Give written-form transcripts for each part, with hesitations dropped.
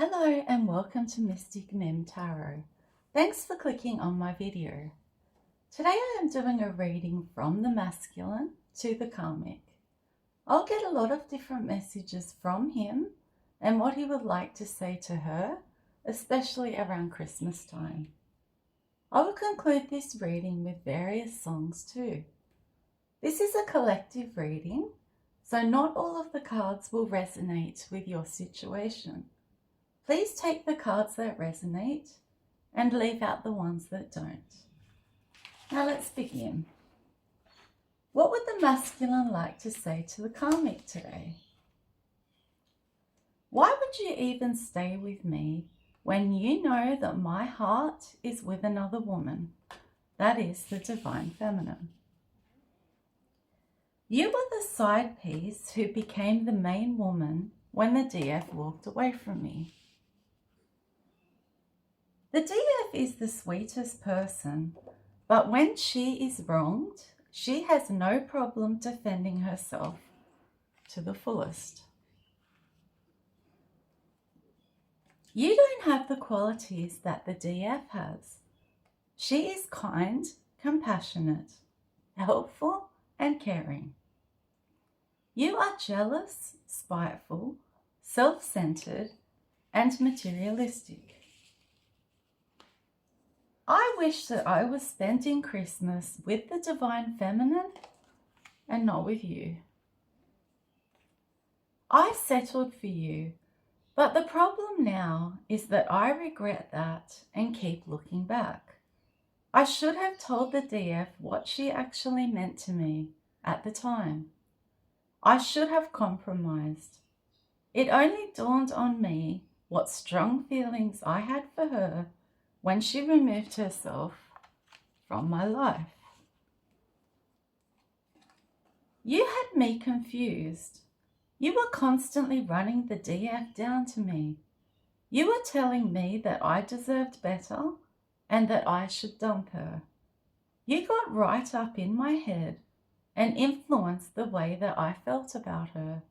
Hello and welcome to Mystic Mem Tarot. Thanks for clicking on my video. Today I am doing a reading from the masculine to the karmic. I'll get a lot of different messages from him and what he would like to say to her, especially around Christmas time. I will conclude this reading with various songs too. This is a collective reading, so not all of the cards will resonate with your situation. Please take the cards that resonate and leave out the ones that don't. Now let's begin. What would the masculine like to say to the karmic today? Why would you even stay with me when you know that my heart is with another woman? That is the divine feminine. You were the side piece who became the main woman when the DF walked away from me. The DF is the sweetest person, but when she is wronged, she has no problem defending herself to the fullest. You don't have the qualities that the DF has. She is kind, compassionate, helpful, and caring. You are jealous, spiteful, self-centered, and materialistic. I wish that I was spending Christmas with the divine feminine and not with you. I settled for you, but the problem now is that I regret that and keep looking back. I should have told the DF what she actually meant to me at the time. I should have compromised. It only dawned on me what strong feelings I had for her when she removed herself from my life. You had me confused. You were constantly running the DF down to me. You were telling me that I deserved better and that I should dump her. You got right up in my head and influenced the way that I felt about her.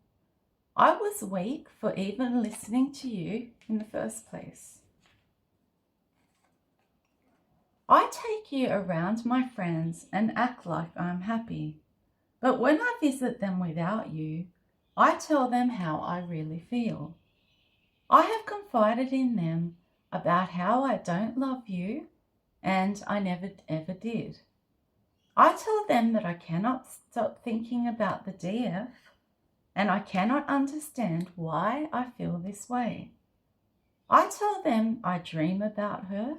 I was weak for even listening to you in the first place. I take you around my friends and act like I'm happy, but when I visit them without you, I tell them how I really feel. I have confided in them about how I don't love you and I never ever did. I tell them that I cannot stop thinking about the DF and I cannot understand why I feel this way. I tell them I dream about her,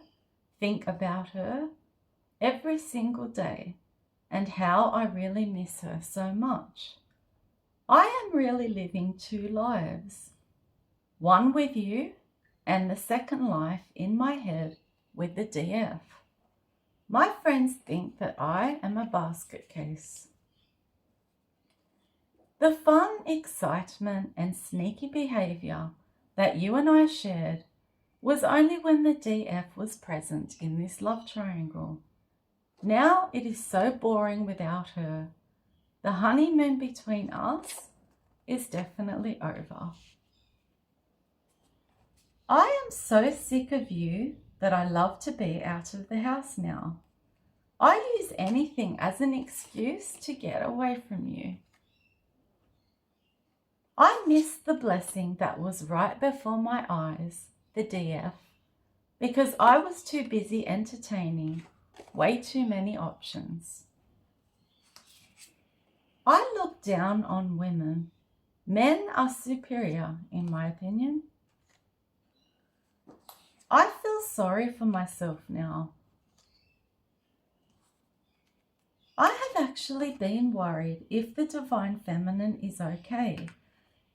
think about her every single day and how I really miss her so much. I am really living two lives, one with you and the second life in my head with the DF. My friends think that I am a basket case. The fun, excitement and sneaky behaviour that you and I shared was only when the DF was present in this love triangle. Now it is so boring without her. The honeymoon between us is definitely over. I am so sick of you that I love to be out of the house now. I use anything as an excuse to get away from you. I miss the blessing that was right before my eyes, the DF, because I was too busy entertaining way too many options. I look down on women. Men are superior, in my opinion. I feel sorry for myself now. I have actually been worried if the divine feminine is okay,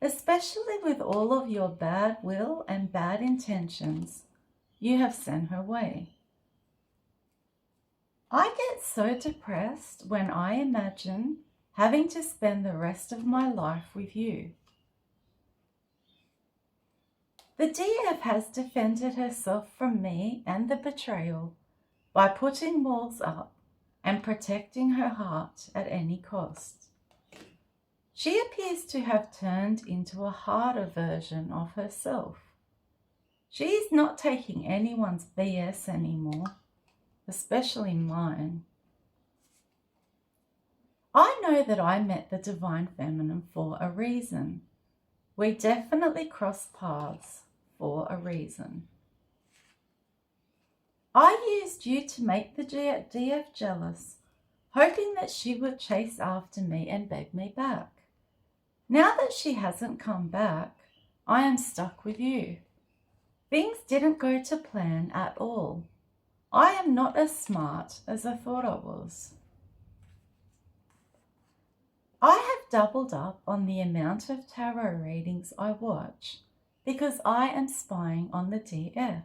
especially with all of your bad will and bad intentions you have sent her way. I get so depressed when I imagine having to spend the rest of my life with you. The DF has defended herself from me and the betrayal by putting walls up and protecting her heart at any cost. She appears to have turned into a harder version of herself. She's not taking anyone's BS anymore, especially mine. I know that I met the Divine Feminine for a reason. We definitely crossed paths for a reason. I used you to make the DF jealous, hoping that she would chase after me and beg me back. Now that she hasn't come back, I am stuck with you. Things didn't go to plan at all. I am not as smart as I thought I was. I have doubled up on the amount of tarot readings I watch because I am spying on the DF.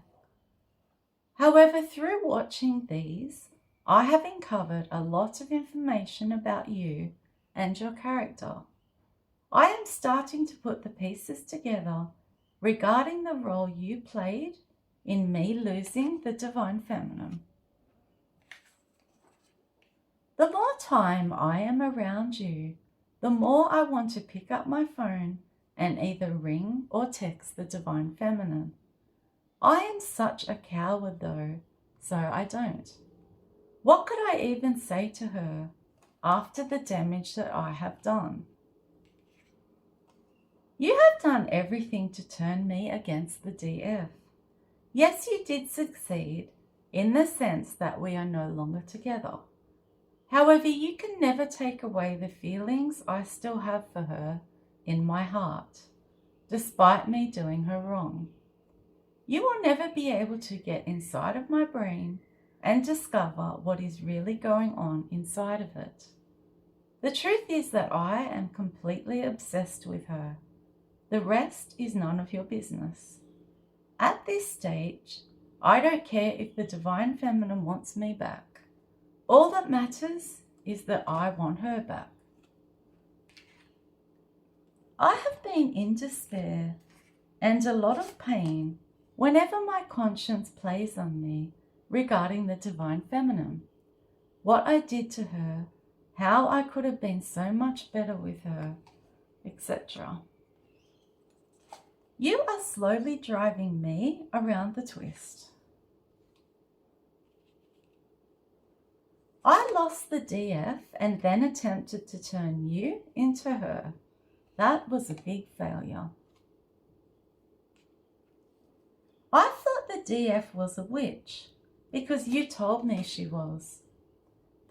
However, through watching these, I have uncovered a lot of information about you and your character. I am starting to put the pieces together regarding the role you played in me losing the Divine Feminine. The more time I am around you, the more I want to pick up my phone and either ring or text the Divine Feminine. I am such a coward though, so I don't. What could I even say to her after the damage that I have done? You have done everything to turn me against the DF. Yes, you did succeed in the sense that we are no longer together. However, you can never take away the feelings I still have for her in my heart, despite me doing her wrong. You will never be able to get inside of my brain and discover what is really going on inside of it. The truth is that I am completely obsessed with her. The rest is none of your business. At this stage, I don't care if the Divine Feminine wants me back. All that matters is that I want her back. I have been in despair and a lot of pain whenever my conscience plays on me regarding the Divine Feminine, what I did to her, how I could have been so much better with her, etc. You are slowly driving me around the twist. I lost the DF and then attempted to turn you into her. That was a big failure. I thought the DF was a witch because you told me she was.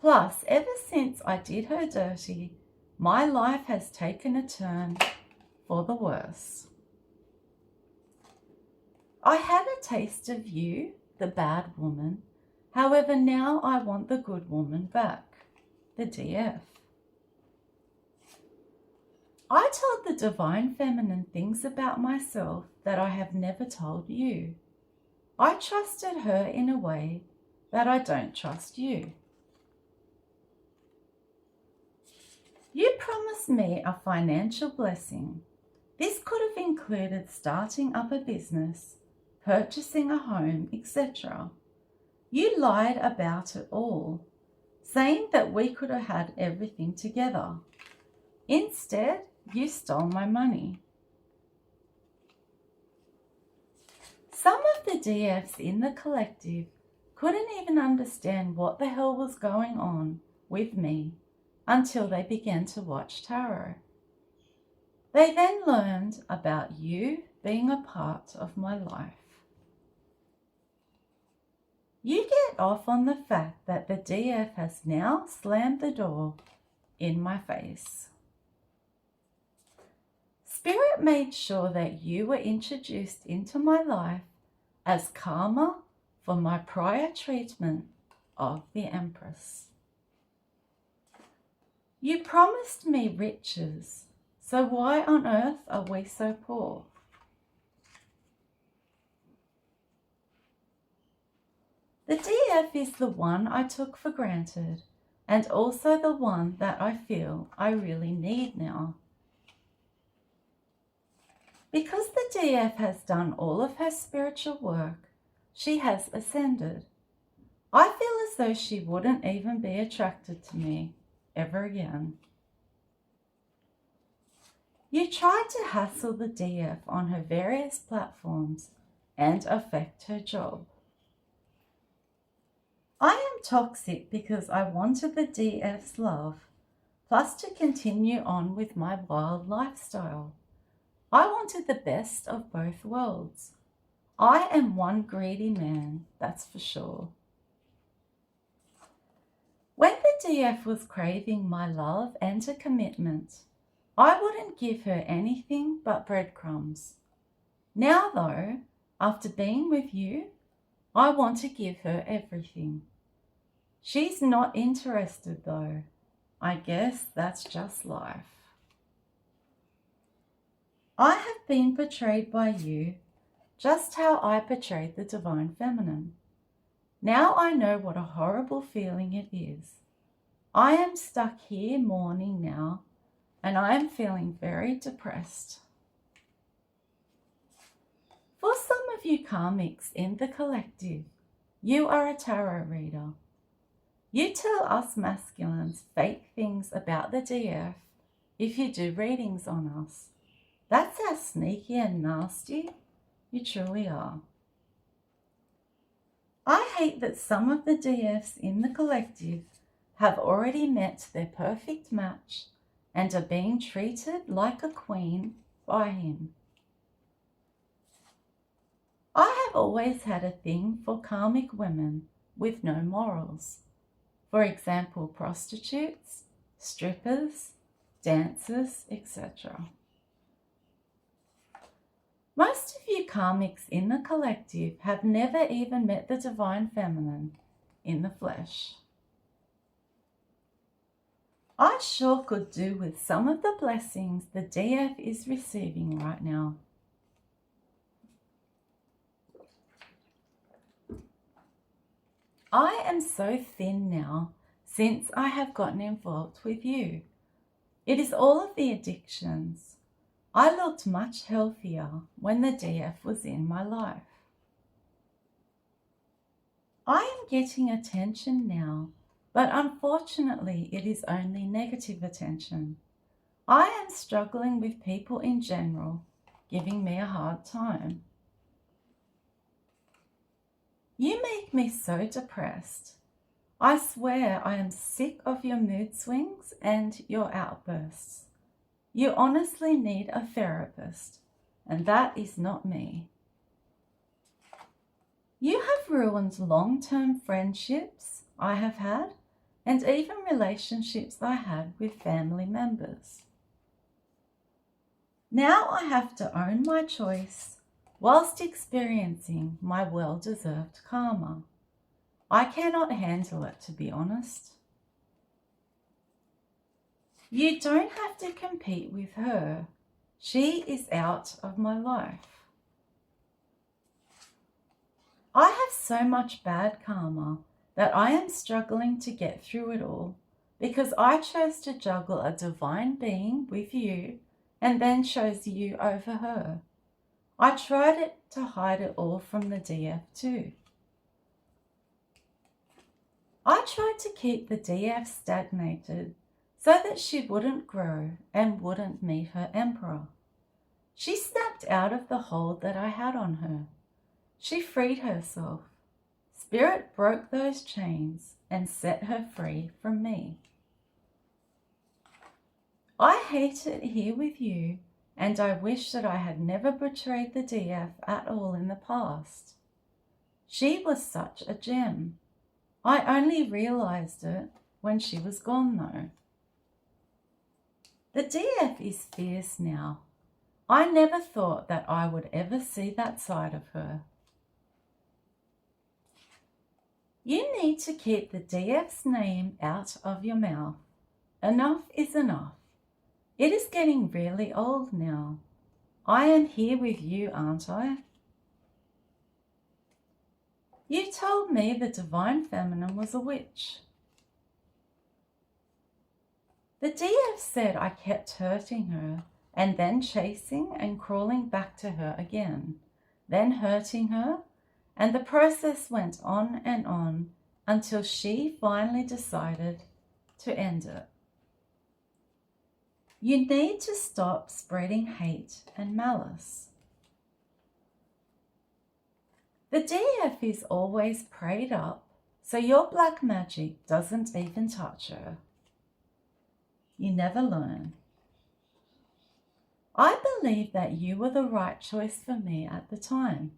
Plus, ever since I did her dirty, my life has taken a turn for the worse. I had a taste of you, the bad woman. However, now I want the good woman back, the DF. I told the Divine Feminine things about myself that I have never told you. I trusted her in a way that I don't trust you. You promised me a financial blessing. This could have included starting up a business, purchasing a home, etc. You lied about it all, saying that we could have had everything together. Instead, you stole my money. Some of the DFs in the collective couldn't even understand what the hell was going on with me until they began to watch tarot. They then learned about you being a part of my life. You get off on the fact that the DF has now slammed the door in my face. Spirit made sure that you were introduced into my life as karma for my prior treatment of the Empress. You promised me riches, so why on earth are we so poor? The DF is the one I took for granted and also the one that I feel I really need now. Because the DF has done all of her spiritual work, she has ascended. I feel as though she wouldn't even be attracted to me ever again. You tried to hassle the DF on her various platforms and affect her job. I am toxic because I wanted the DF's love, plus to continue on with my wild lifestyle. I wanted the best of both worlds. I am one greedy man, that's for sure. When the DF was craving my love and a commitment, I wouldn't give her anything but breadcrumbs. Now though, after being with you, I want to give her everything. She's not interested though. I guess that's just life. I have been betrayed by you, just how I betrayed the Divine Feminine. Now I know what a horrible feeling it is. I am stuck here mourning now, and I am feeling very depressed. For some of you karmics in the collective, you are a tarot reader. You tell us masculines fake things about the DF if you do readings on us. That's how sneaky and nasty you truly are. I hate that some of the DFs in the collective have already met their perfect match and are being treated like a queen by him. I have always had a thing for karmic women with no morals. For example, prostitutes, strippers, dancers, etc. Most of you karmics in the collective have never even met the Divine Feminine in the flesh. I sure could do with some of the blessings the DF is receiving right now. I am so thin now since I have gotten involved with you. It is all of the addictions. I looked much healthier when the DF was in my life. I am getting attention now, but unfortunately it is only negative attention. I am struggling with people in general, giving me a hard time. You make me so depressed. I swear I am sick of your mood swings and your outbursts. You honestly need a therapist, and that is not me. You have ruined long-term friendships I have had, and even relationships I had with family members. Now I have to own my choice whilst experiencing my well-deserved karma. I cannot handle it, to be honest. You don't have to compete with her. She is out of my life. I have so much bad karma that I am struggling to get through it all because I chose to juggle a divine being with you and then chose you over her. I tried to hide it all from the DF too. I tried to keep the DF stagnated so that she wouldn't grow and wouldn't meet her emperor. She snapped out of the hold that I had on her. She freed herself. Spirit broke those chains and set her free from me. I hate it here with you, and I wish that I had never betrayed the DF at all in the past. She was such a gem. I only realized it when she was gone though. The DF is fierce now. I never thought that I would ever see that side of her. You need to keep the DF's name out of your mouth. Enough is enough. It is getting really old now. I am here with you, aren't I? You told me the Divine Feminine was a witch. The DF said I kept hurting her and then chasing and crawling back to her again, then hurting her, and the process went on and on until she finally decided to end it. You need to stop spreading hate and malice. The DF is always prayed up, so your black magic doesn't even touch her. You never learn. I believe that you were the right choice for me at the time.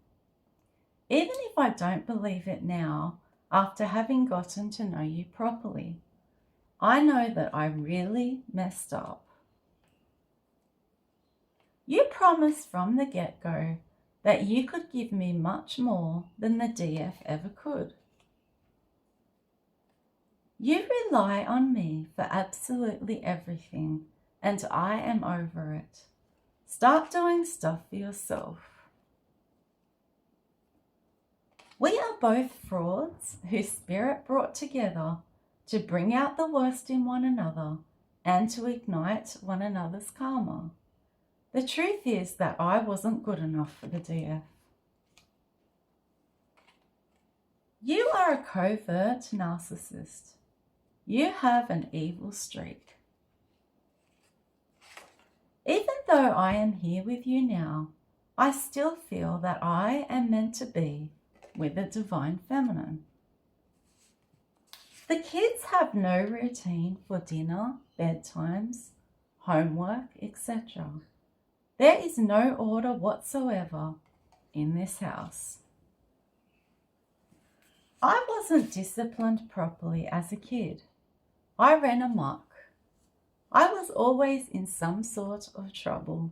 Even if I don't believe it now, after having gotten to know you properly, I know that I really messed up. You promised from the get-go that you could give me much more than the DF ever could. You rely on me for absolutely everything, and I am over it. Start doing stuff for yourself. We are both frauds whose spirit brought together to bring out the worst in one another and to ignite one another's karma. The truth is that I wasn't good enough for the DF. You are a covert narcissist. You have an evil streak. Even though I am here with you now, I still feel that I am meant to be with the divine feminine. The kids have no routine for dinner, bedtimes, homework, etc. There is no order whatsoever in this house. I wasn't disciplined properly as a kid. I ran amok. I was always in some sort of trouble.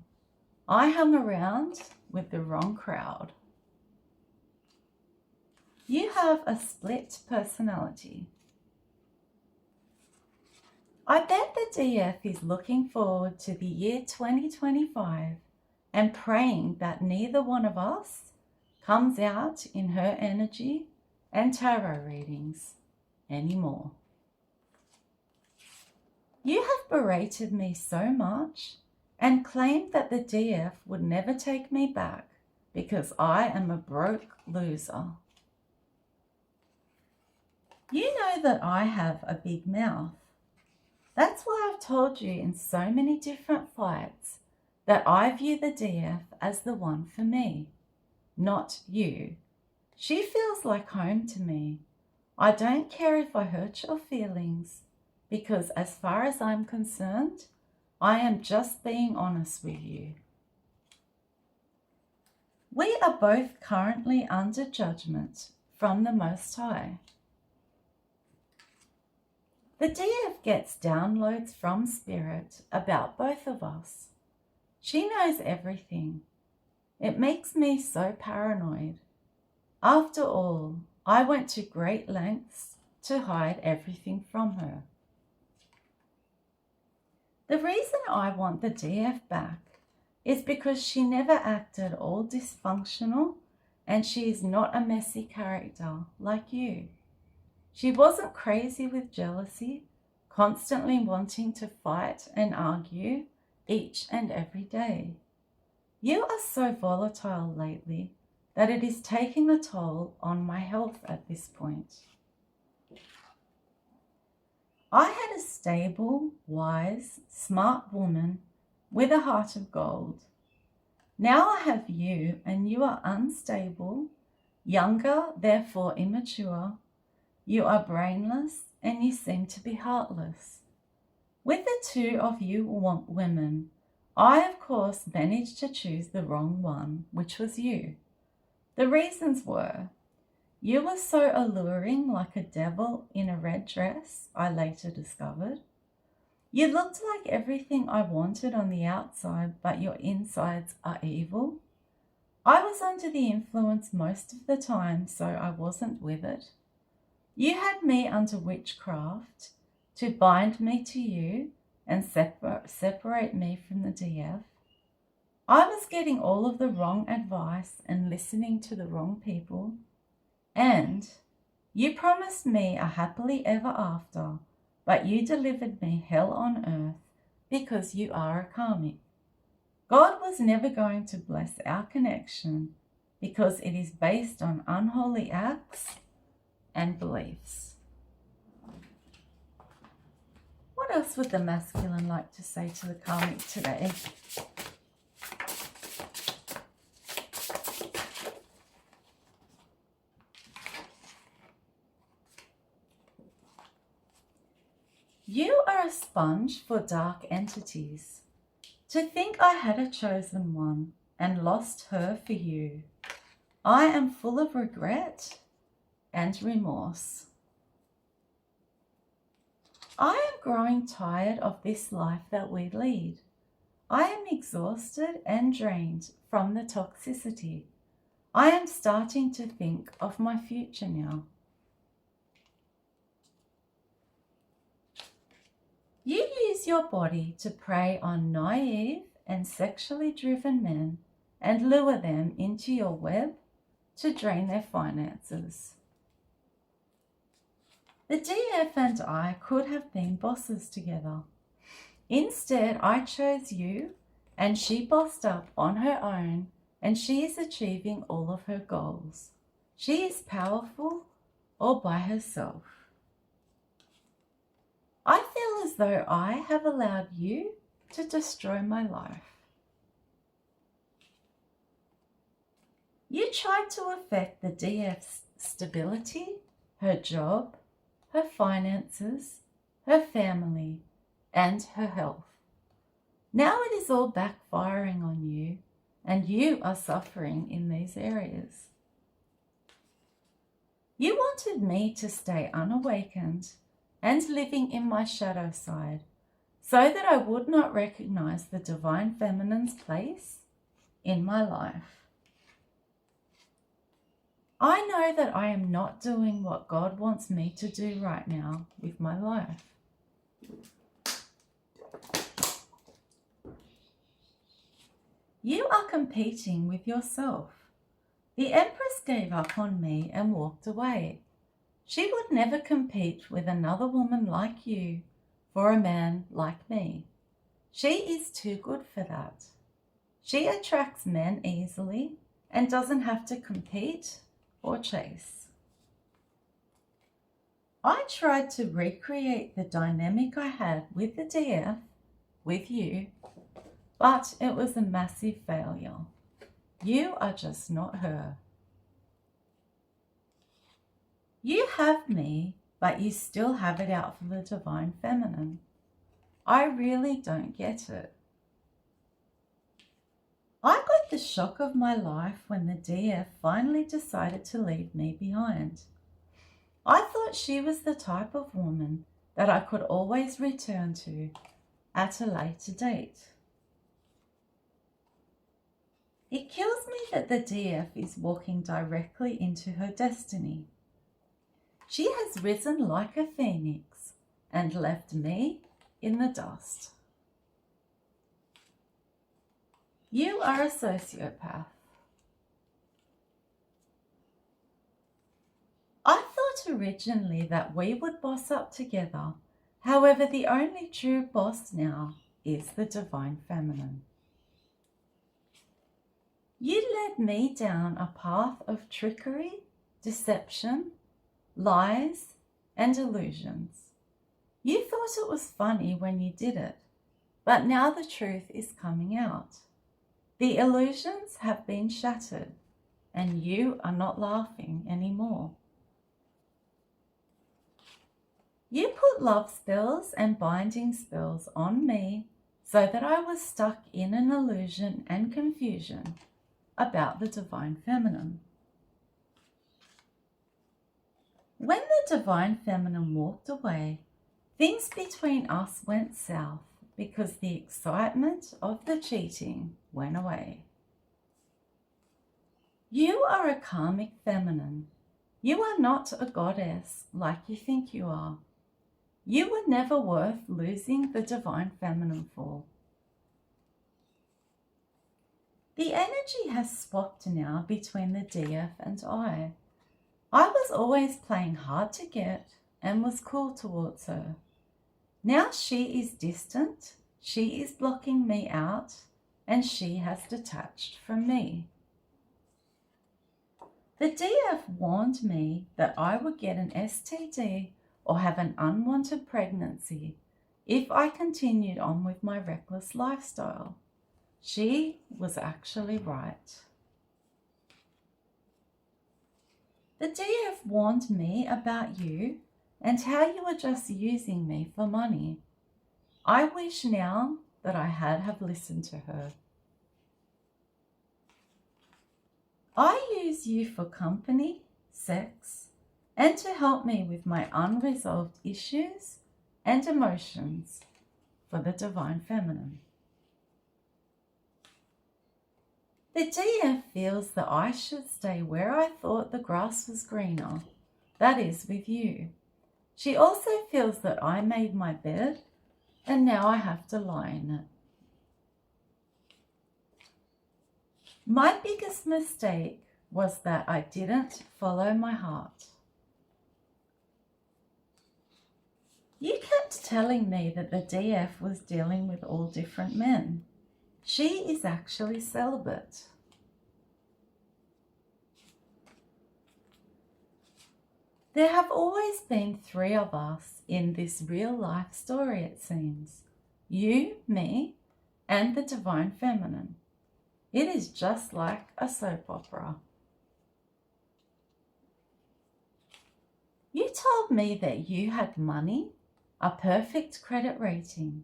I hung around with the wrong crowd. You have a split personality. I bet the DF is looking forward to the year 2025 and praying that neither one of us comes out in her energy and tarot readings anymore. You have berated me so much and claimed that the DF would never take me back because I am a broke loser. You know that I have a big mouth. That's why I've told you in so many different fights that I view the DF as the one for me, not you. She feels like home to me. I don't care if I hurt your feelings because as far as I'm concerned, I am just being honest with you. We are both currently under judgment from the Most High. The DF gets downloads from Spirit about both of us. She knows everything. It makes me so paranoid. After all, I went to great lengths to hide everything from her. The reason I want the DF back is because she never acted all dysfunctional and she is not a messy character like you. She wasn't crazy with jealousy, constantly wanting to fight and argue each and every day. You are so volatile lately that it is taking a toll on my health at this point. I had a stable, wise, smart woman with a heart of gold. Now I have you, and you are unstable, younger, therefore immature. You are brainless and you seem to be heartless. With the two of you women, I of course managed to choose the wrong one, which was you. The reasons were, you were so alluring like a devil in a red dress, I later discovered. You looked like everything I wanted on the outside, but your insides are evil. I was under the influence most of the time, so I wasn't with it. You had me under witchcraft to bind me to you and separate me from the DF. I was getting all of the wrong advice and listening to the wrong people. And you promised me a happily ever after, but you delivered me hell on earth because you are a karmic. God was never going to bless our connection because it is based on unholy acts and beliefs. What else would the masculine like to say to the karmic today? You are a sponge for dark entities. To think I had a chosen one and lost her for you. I am full of regret and remorse. I am growing tired of this life that we lead. I am exhausted and drained from the toxicity. I am starting to think of my future now. You use your body to prey on naive and sexually driven men and lure them into your web to drain their finances. The DF and I could have been bosses together. Instead, I chose you and she bossed up on her own and she is achieving all of her goals. She is powerful all by herself. I feel as though I have allowed you to destroy my life. You tried to affect the DF's stability, her job, her finances, her family, and her health. Now it is all backfiring on you, and you are suffering in these areas. You wanted me to stay unawakened and living in my shadow side, so that I would not recognize the divine feminine's place in my life. I know that I am not doing what God wants me to do right now with my life. You are competing with yourself. The Empress gave up on me and walked away. She would never compete with another woman like you for a man like me. She is too good for that. She attracts men easily and doesn't have to compete or chase. I tried to recreate the dynamic I had with the DF, with you, but it was a massive failure. You are just not her. You have me, but you still have it out for the divine feminine. I really don't get it. I got the shock of my life when the DF finally decided to leave me behind. I thought she was the type of woman that I could always return to at a later date. It kills me that the DF is walking directly into her destiny. She has risen like a phoenix and left me in the dust. You are a sociopath. I thought originally that we would boss up together. However, the only true boss now is the divine feminine. You led me down a path of trickery, deception, lies, and illusions. You thought it was funny when you did it, but now the truth is coming out. The illusions have been shattered, and you are not laughing anymore. You put love spells and binding spells on me so that I was stuck in an illusion and confusion about the divine feminine. When the divine feminine walked away, things between us went south because the excitement of the cheating went away. You are a karmic feminine. You are not a goddess like you think you are. You were never worth losing the divine feminine for. The energy has swapped now between the DF and I. I was always playing hard to get and was cool towards her. Now she is distant, she is blocking me out, and she has detached from me. The DF warned me that I would get an STD or have an unwanted pregnancy if I continued on with my reckless lifestyle. She was actually right. The DF warned me about you and how you are just using me for money. I wish now that I had have listened to her. I use you for company, sex, and to help me with my unresolved issues and emotions for the Divine Feminine. The DF feels that I should stay where I thought the grass was greener, that is, with you. She also feels that I made my bed and now I have to lie in it. My biggest mistake was that I didn't follow my heart. You kept telling me that the DF was dealing with all different men. She is actually celibate. There have always been 3 of us in this real life story, it seems. You, me, and the Divine Feminine. It is just like a soap opera. You told me that you had money, a perfect credit rating,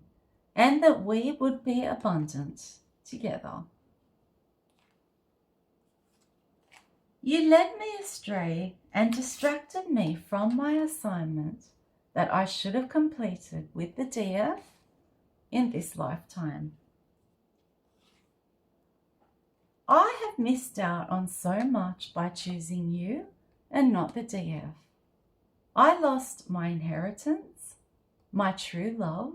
and that we would be abundant together. You led me astray and distracted me from my assignment that I should have completed with the DF in this lifetime. I have missed out on so much by choosing you and not the DF. I lost my inheritance, my true love,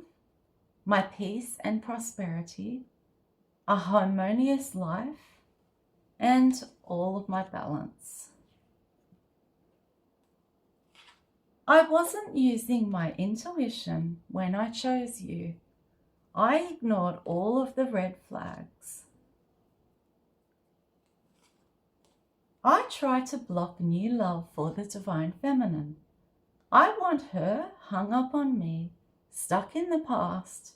my peace and prosperity, a harmonious life, and all of my balance. I wasn't using my intuition when I chose you. I ignored all of the red flags. I try to block new love for the Divine Feminine. I want her hung up on me, stuck in the past,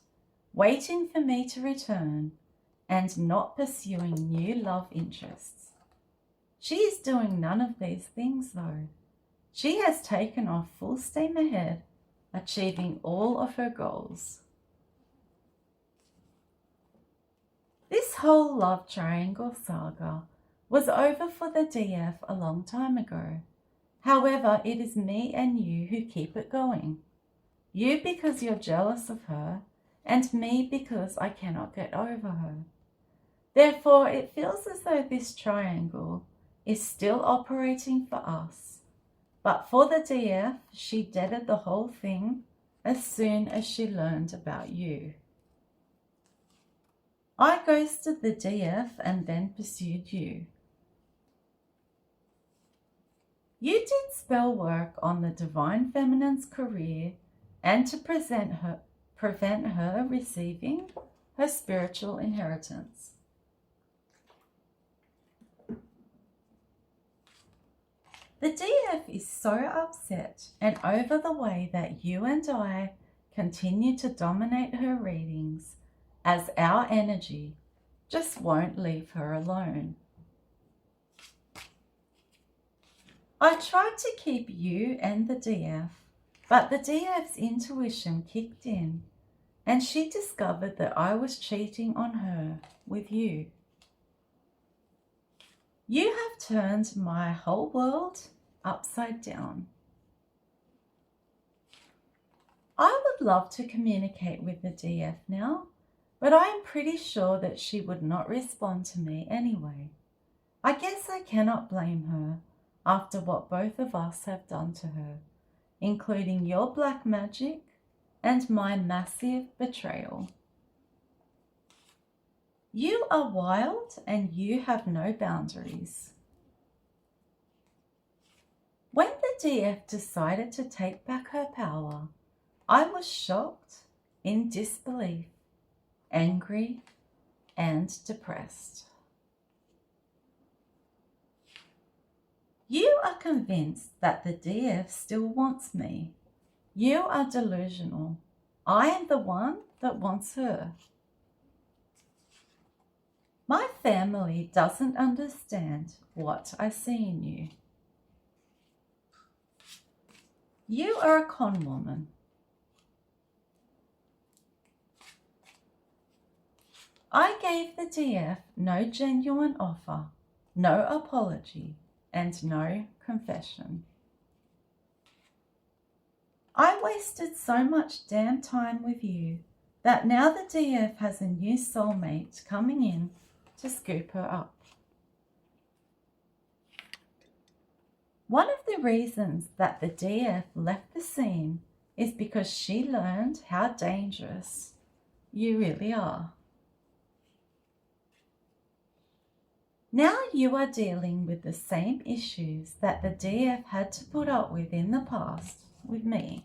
waiting for me to return, and not pursuing new love interests. She is doing none of these things though. She has taken off full steam ahead, achieving all of her goals. This whole love triangle saga was over for the DF a long time ago. However, it is me and you who keep it going. You because you're jealous of her, and me because I cannot get over her. Therefore, it feels as though this triangle is still operating for us. But for the DF, she deaded the whole thing as soon as she learned about you. I ghosted the DF and then pursued you. You did spell work on the Divine Feminine's career and to prevent her receiving her spiritual inheritance. The DF is so upset and over the way that you and I continue to dominate her readings, as our energy just won't leave her alone. I tried to keep you and the DF, but the DF's intuition kicked in and she discovered that I was cheating on her with you. You have turned my whole world upside down. I would love to communicate with the DF now, but I am pretty sure that she would not respond to me anyway. I guess I cannot blame her after what both of us have done to her, including your black magic and my massive betrayal. You are wild and you have no boundaries. When the DF decided to take back her power, I was shocked, in disbelief, angry, and depressed. You are convinced that the DF still wants me. You are delusional. I am the one that wants her. My family doesn't understand what I see in you. You are a con woman. I gave the DF no genuine offer, no apology, and no confession. I wasted so much damn time with you that now the DF has a new soulmate coming in to scoop her up. One of the reasons that the DF left the scene is because she learned how dangerous you really are. Now you are dealing with the same issues that the DF had to put up with in the past with me.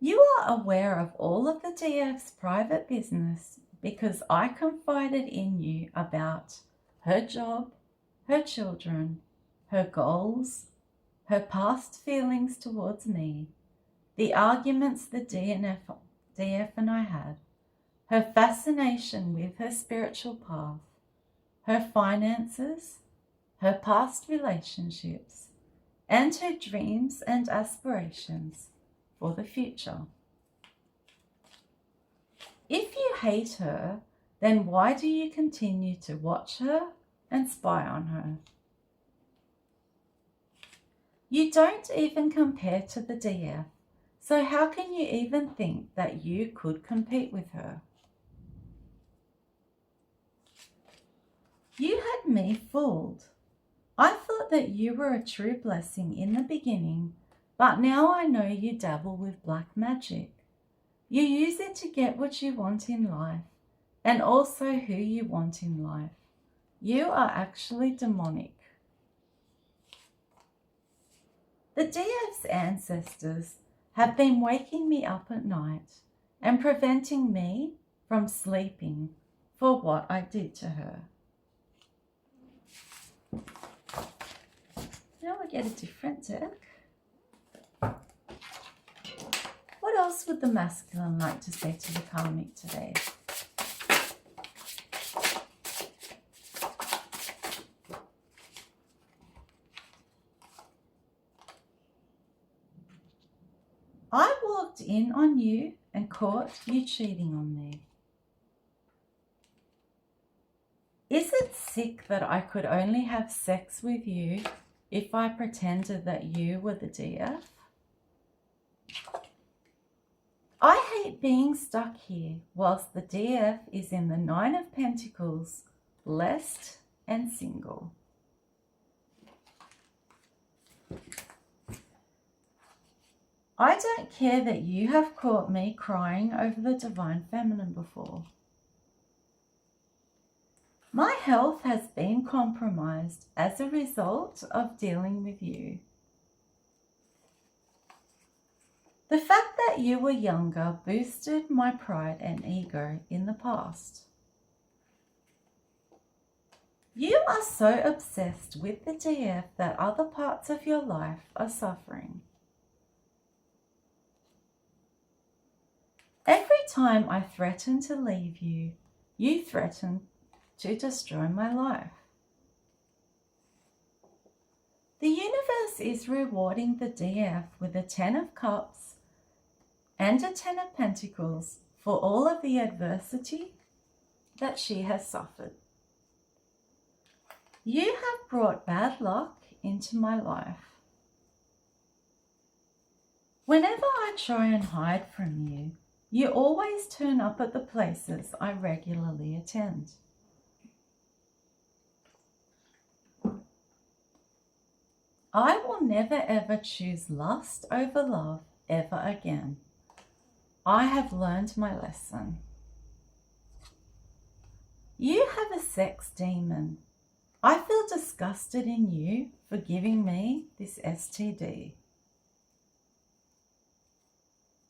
You are aware of all of the DF's private business because I confided in you about her job, her children, her goals, her past feelings towards me, the arguments the DF and I had, her fascination with her spiritual path, her finances, her past relationships, and her dreams and aspirations for the future. If you hate her, then why do you continue to watch her and spy on her? You don't even compare to the DF, so how can you even think that you could compete with her? You had me fooled. I thought that you were a true blessing in the beginning, but now I know you dabble with black magic. You use it to get what you want in life, and also who you want in life. You are actually demonic. The DF's ancestors have been waking me up at night and preventing me from sleeping for what I did to her. Now we get a different deck. What else would the masculine like to say to the karmic today? I walked in on you and caught you cheating on me. Is it sick that I could only have sex with you if I pretended that you were the DF? I hate being stuck here whilst the DF is in the 9 of Pentacles, blessed and single. I don't care that you have caught me crying over the divine feminine before. My health has been compromised as a result of dealing with you. The fact that you were younger boosted my pride and ego in the past. You are so obsessed with the DF that other parts of your life are suffering. Every time I threaten to leave you, you threaten to destroy my life. The universe is rewarding the DF with a 10 of Cups and a 10 of Pentacles for all of the adversity that she has suffered. You have brought bad luck into my life. Whenever I try and hide from you, you always turn up at the places I regularly attend. I will never ever choose lust over love ever again. I have learned my lesson. You have a sex demon. I feel disgusted in you for giving me this STD.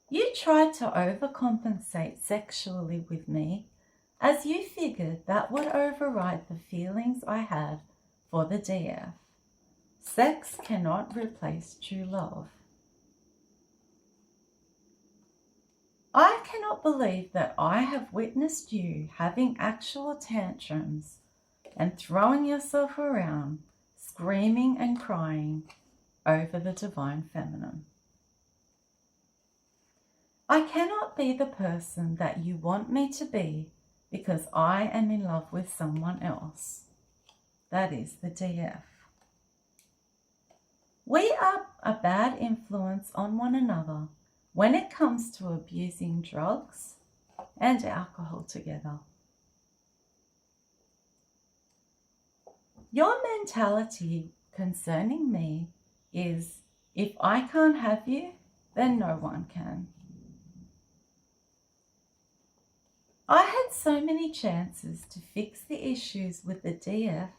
You tried to overcompensate sexually with me as you figured that would override the feelings I had for the DF. Sex cannot replace true love. I cannot believe that I have witnessed you having actual tantrums and throwing yourself around screaming and crying over the divine feminine. I cannot be the person that you want me to be because I am in love with someone else. That is the DF. We are a bad influence on one another when it comes to abusing drugs and alcohol together. Your mentality concerning me is, if I can't have you, then no one can. I had so many chances to fix the issues with the DF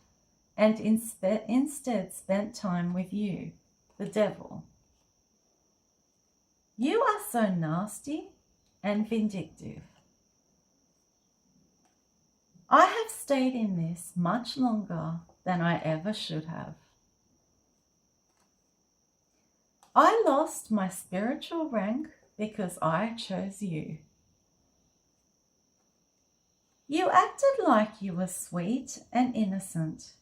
and instead spent time with you, the devil. You are so nasty and vindictive. I have stayed in this much longer than I ever should have. I lost my spiritual rank because I chose you. You acted like you were sweet and innocent.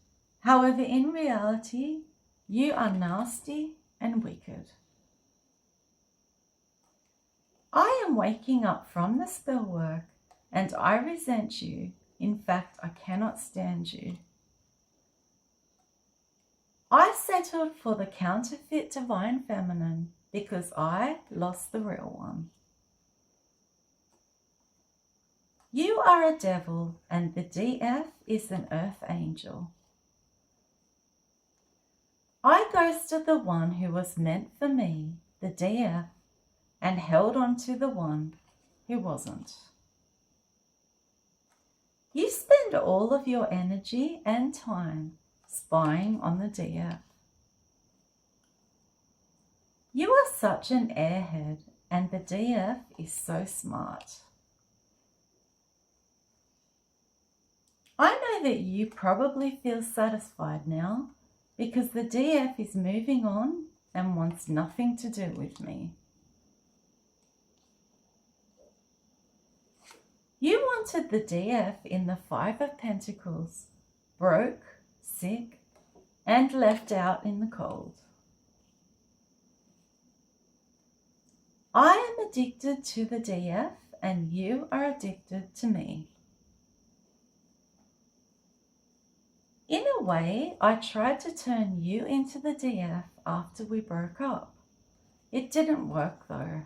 However, in reality, you are nasty and wicked. I am waking up from the spell work and I resent you. In fact, I cannot stand you. I settled for the counterfeit divine feminine because I lost the real one. You are a devil and the DF is an earth angel. I ghosted the one who was meant for me, the DF, and held on to the one who wasn't. You spend all of your energy and time spying on the DF. You are such an airhead and the DF is so smart. I know that you probably feel satisfied now because the DF is moving on and wants nothing to do with me. You wanted the DF in the Five of Pentacles, broke, sick, and left out in the cold. I am addicted to the DF and you are addicted to me. In a way, I tried to turn you into the DF after we broke up. It didn't work though.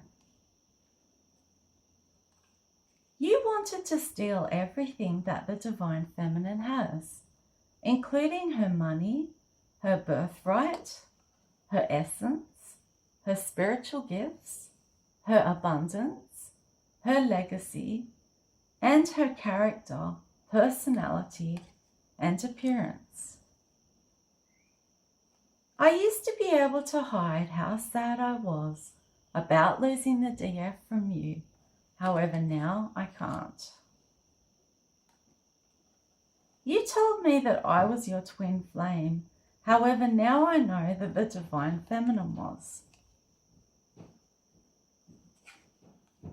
You wanted to steal everything that the divine feminine has, including her money, her birthright, her essence, her spiritual gifts, her abundance, her legacy, and her character, personality, and appearance. I used to be able to hide how sad I was about losing the DF from you. However, now I can't. You told me that I was your twin flame. However, now I know that the divine feminine was.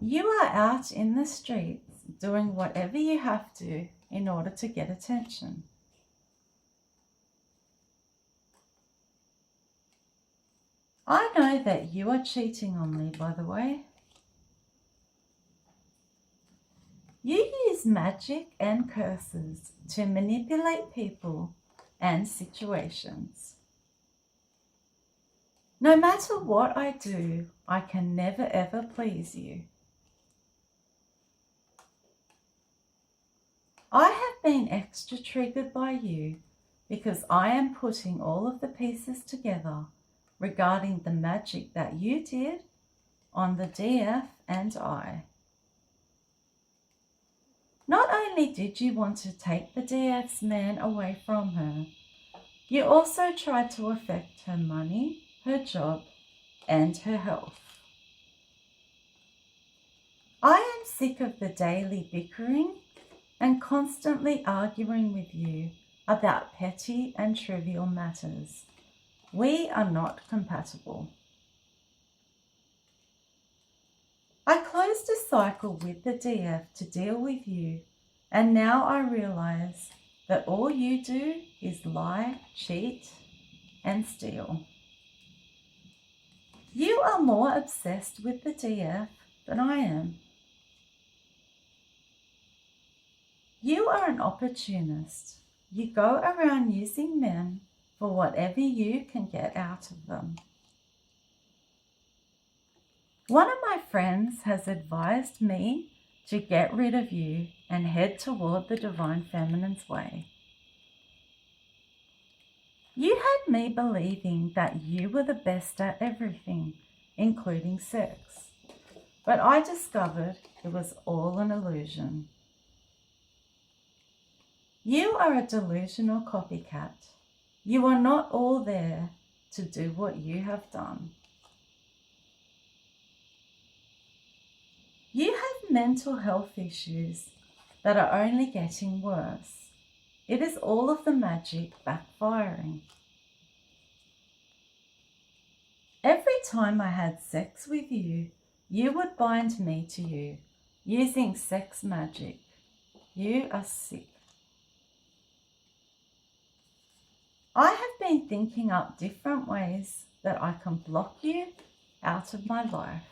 You are out in the streets doing whatever you have to in order to get attention. I know that you are cheating on me, by the way. You use magic and curses to manipulate people and situations. No matter what I do, I can never ever please you. I have been extra triggered by you because I am putting all of the pieces together regarding the magic that you did on the DF and I. Not only did you want to take the DF's man away from her, you also tried to affect her money, her job, and her health. I am sick of the daily bickering and constantly arguing with you about petty and trivial matters. We are not compatible. I closed a cycle with the DF to deal with you, and now I realize that all you do is lie, cheat, and steal. You are more obsessed with the DF than I am. You are an opportunist. You go around using men for whatever you can get out of them. One of my friends has advised me to get rid of you and head toward the Divine Feminine's way. You had me believing that you were the best at everything, including sex. But I discovered it was all an illusion. You are a delusional copycat. You are not all there to do what you have done. You have mental health issues that are only getting worse. It is all of the magic backfiring. Every time I had sex with you, you would bind me to you using sex magic. You are sick. I have been thinking up different ways that I can block you out of my life.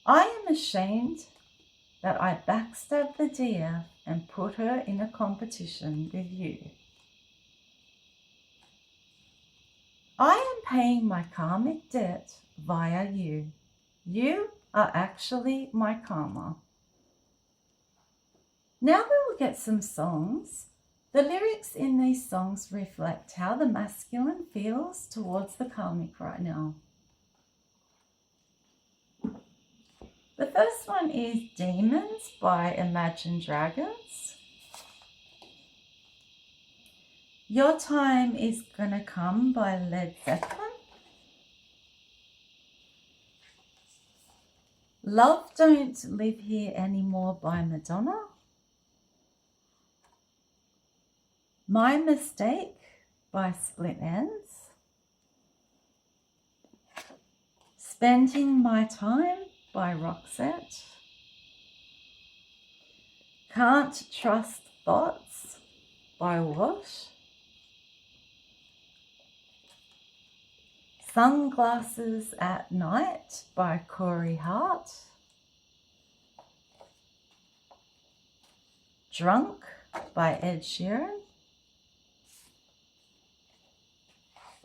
I am ashamed that I backstabbed the DF and put her in a competition with you. I am paying my karmic debt via you. You are actually my karma. Now we will get some songs. The lyrics in these songs reflect how the masculine feels towards the karmic right now. The first one is Demons by Imagine Dragons. Your Time Is Gonna Come by Led Zeppelin. Love Don't Live Here Anymore by Madonna. My Mistake by Split Enz. Spending My Time by Roxette. Can't Trust Thoughts by Wash. Sunglasses at Night by Corey Hart. Drunk by Ed Sheeran.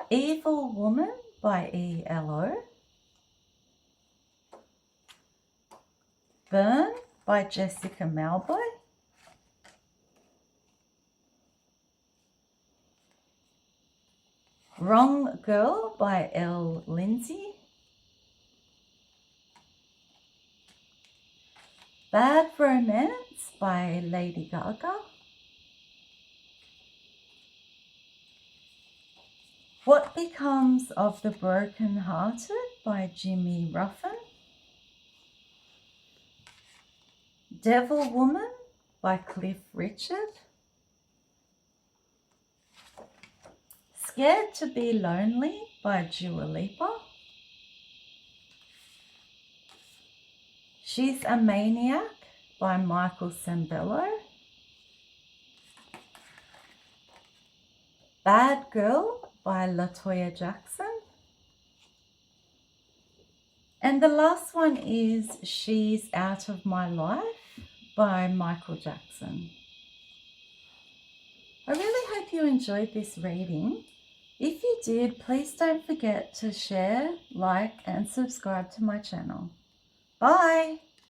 Evil Woman by ELO. Burn by Jessica Malboy. Wrong Girl by Elle Lindsay. Bad Romance by Lady Gaga. What Becomes of the Broken Hearted by Jimmy Ruffin. Devil Woman by Cliff Richard. Scared to Be Lonely by Dua Lipa. She's a Maniac by Michael Sembello. Bad Girl by LaToya Jackson. And the last one is She's Out of My Life by Michael Jackson. I really hope you enjoyed this reading. If you did, please don't forget to share, like, and subscribe to my channel. Bye!